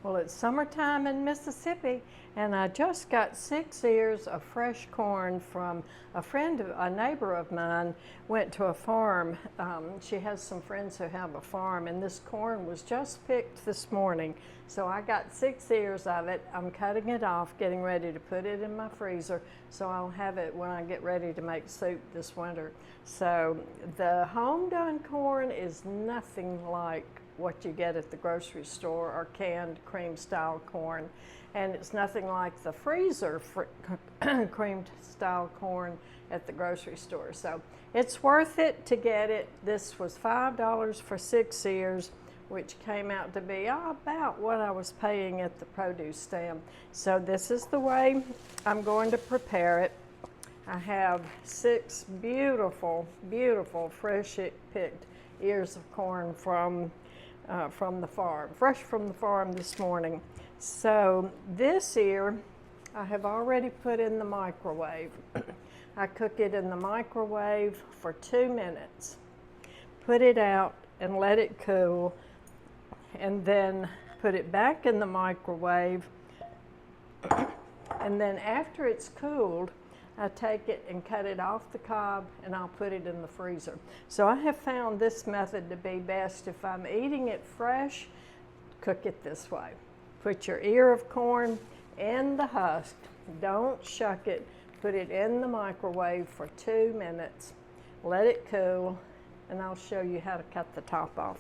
Well, it's summertime in Mississippi, and I just got 6 ears of fresh corn from a neighbor of mine went to a farm. She has some friends who have a farm, and this corn was just picked this morning. So I got 6 ears of it. I'm cutting it off, getting ready to put it in my freezer, so I'll have it when I get ready to make soup this winter. So the home done corn is nothing like what you get at the grocery store or canned cream style corn, and it's nothing like the freezer cream style corn at the grocery store. So it's worth it to get it. This was $5 for 6 ears, which came out to be about what I was paying at the produce stand. So this is the way I'm going to prepare it. I have 6 beautiful, beautiful fresh picked ears of corn from the farm, fresh from the farm this morning. So this ear I have already put in the microwave. I cook it in the microwave for 2 minutes. Put it out and let it cool, and then put it back in the microwave. And then after it's cooled, I take it and cut it off the cob, and I'll put it in the freezer. So I have found this method to be best. If I'm eating it fresh, cook it this way. Put your ear of corn in the husk. Don't shuck it. Put it in the microwave for 2 minutes. Let it cool, and I'll show you how to cut the top off.